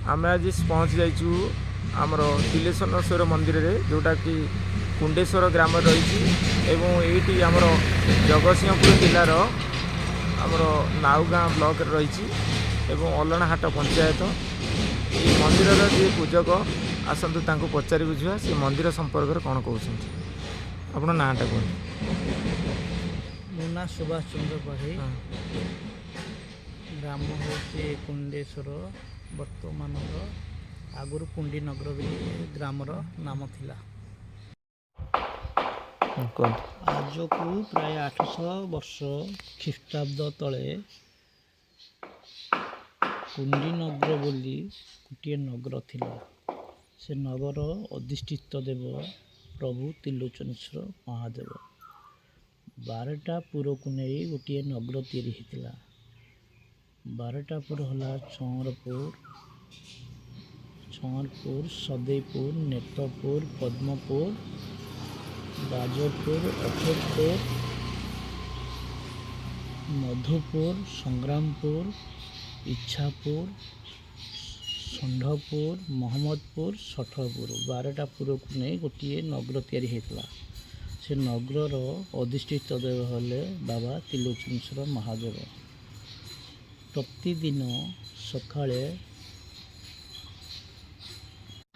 आम आज पहुँच जाइचु आमर तिलेश्वर मंदिर रे जोटा कि कुंडेश्वर ग्राम रही ये आमर जगतसिंहपुर जिलार आमर नाउगाँ ब्लॉक रही अलणाहाट पंचायत ये मंदिर जी पूजक आसतु पचारि बुझा से मंदिर संपर्क कौन कहते आप नाटा कहते मो ना सुभाष चंद्र पाढ़ी ग्राम हूँ कुंडेश्वर बर्तमान आगुरी कुंडी नगर भी ग्रामर नाम थिला। आज को प्राय 800 वर्ष ख्रीष्टाब्द तले कुंडी नगर बोली गोटे नगर थिला। से नगर अधिष्ठित देव प्रभु त्रिलोचनेश्वर महादेव 12टा पुर को नहीं गोटे नगर तैयारी होता। 12टा पुर है छंवरपुर सदैपुर नेत्रपुर पद्मपुर राजपुर अशोकपुर मधुपुर संग्रामपुर इच्छापुर षंढपुर मोहम्मदपुर सठपुर 12टा पुर को नहीं गोटे नगर तैयारी होता। से नगर अधिष्ठित देव हेले बाबा त्रिलोचनेश्वर महादेव। प्रतिदिन सकाळे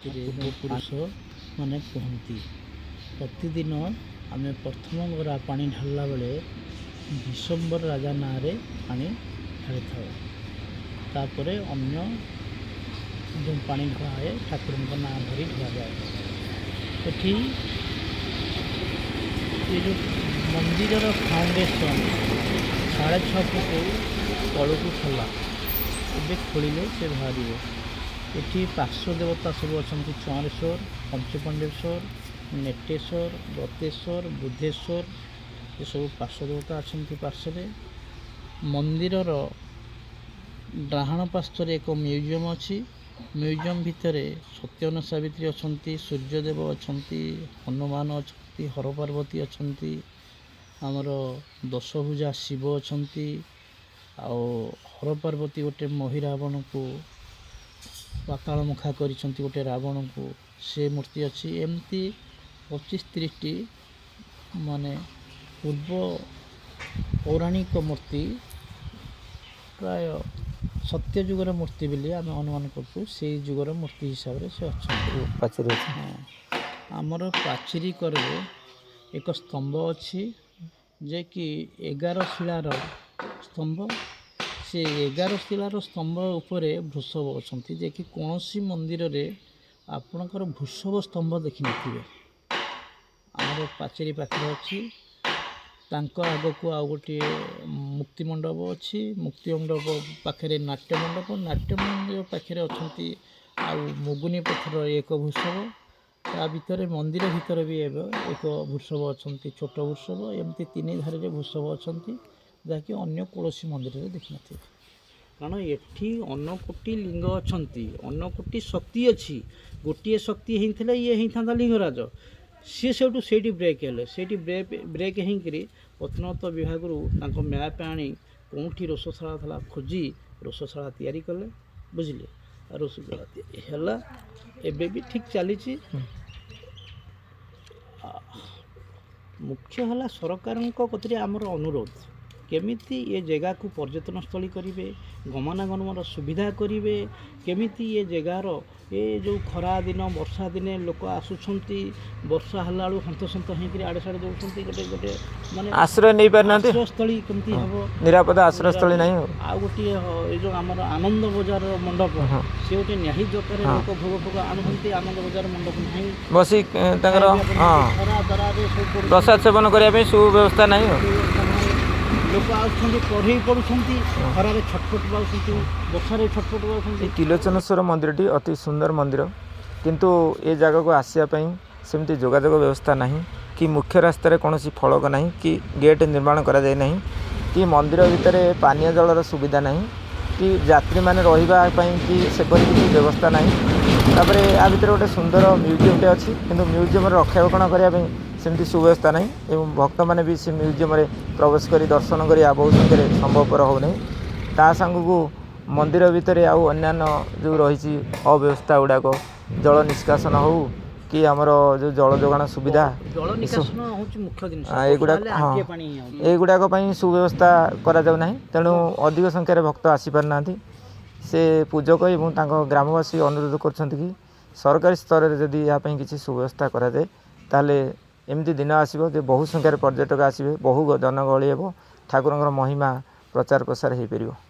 पूर्वपुरुष माने कहती प्रतिदिन आम प्रथम गरा पानी ढालला बेले विशंबर राजा ना रे पानी ढाली था। तापर अन्य जो पानी ढलाए ठाकुर ना धरी ढला जाए। एठी ये जो मंदिर फाउंडेशन 6.5 फुट तल को खला ए खोलिले से बाहर ये पार्श्व देवता सब अच्छा चौरेश्वर पंचपंडेश्वर नेटेश्वर गतेश्वर बुद्धेश्वर ये सब पार्श्व देवता अच्छा। पार्श्व मंदिर डाहाण पार्श्व एक म्यूजियम अच्छी। म्यूजियम भितर सत्यन सावित्री अच्छा सूर्यदेव अच्छा हनुमान अच्छा हर पार्वती अच्छा आमर दशभुजा शिव अच्छा हर पार्वती गोटे मही रावण को पाताल मुखा कर गोटे रावण को से मूर्ति अच्छी। एमती 25-30टी माने पूर्व पौराणिक मूर्ति प्राय सत्य जुगर मूर्ति बोली आम अनुमान करूँ से जुगर मूर्ति हिसाब से अच्छा। आमर पाचेरी कर एक स्तंभ अच्छी जे कि 11 शिलार स्तंभ। से 11 शिलार स्तंभ उपरे वृषभ अच्छा जे कि कौन सी मंदिर रे आपणकर वृषभ स्तंभ देखी नथिबे। आमर पाचेरी पाखे अच्छी तांको आग को आ गोटे मुक्ति मंडप अच्छी। मुक्ति मंडप पाखे नाट्य मंडप पाखे अच्छा मुगुनी पत्थर एक वृषभ ता भितर मंदिर भितर भी एक वृषभ अच्छा छोट वृषभ एमती 3 धारे वृषभ अच्छा जहाँकि अन्य कौसी मंदिर में देखी न। कारण एठी अन्नकोटी लिंग अच्छा अन्नकोटी शक्ति अच्छी गोटे शक्ति होता ये होता लिंगराज सी से ब्रेक हेले से ब्रेक होकर पत्नवत विभाग मैप आनी कौटी रोषशाला था खोजी रोषशाला तैयारी कले बुझे रोषशाला है भी ठीक चली। मुख्य है सरकार कतरे आमर अनुरोध केमिति ये जगह को पर्यटन स्थली करेंगे गमनागमन सुविधा करेंगे केमिति ये जगार ये जो खरा दिन वर्षा दिने लोक आसुंच वर्षा है हंतसंत होकर आड़े साड़े दौरान गोटे गोटे माने आश्रय नहीं पार आश्रयस्थली केमती हम निरापद आश्रयस्थली नहीं आ गोटे ये जो आमर आनंद बजार मंडप से गोटे न्याही जकार लोक भोग भोग आणुंट आनंद बजार मंडप नहीं बसी खरा दरा प्रसाद सेवन करने सुव्यवस्था नहीं लोक आढ़ई पड़ुं खरार छटपट पाँच बसारे छटपट पाँच। त्रिलोचनेश्वर मंदिरटी अति सुंदर मंदिर किंतु ये जगह को आसापी सेमती जोगाजोग व्यवस्था नहीं कि मुख्य रास्तार कौन फलक नहीं कि गेट निर्माण करा जाए नहीं कि मंदिर भितर पानीय जलर सुविधा नहीं कि यात्री मैंने रही कि सेपरी किसी व्यवस्था नहीं। तापर या भितर गोटे सुंदर म्यूजियमटे अच्छी किंतु म्यूजियम रक्षाबक्षण करने सेमती सुव्यवस्था नहीं एवं भक्त मैंने भी से म्यूजियम प्रवेश कर दर्शन कर बहुत संख्यार संभवपर हो नहीं। ता सांग को मंदिर भितर आउ अन्यान्य जो रही अव्यवस्था गुड़ाक जल निष्कासन हो कि आमर जो जल जोगाण सुविधा एगुड़ाक सुव्यवस्था करा जाऊ नाही तेणु अधिक संख्यार भक्त आसी पार ना से पूजक एवं ग्रामवासी अनुरोध कर सरकारी स्तर में जदि यहाँ किसी सुव्यवस्था करा जाए ताले एमती दिन आसो जे बहु संख्यार पर्यटक आसवे बहु जनगहली हे ठाकुर महिमा प्रचार प्रसार हो पार।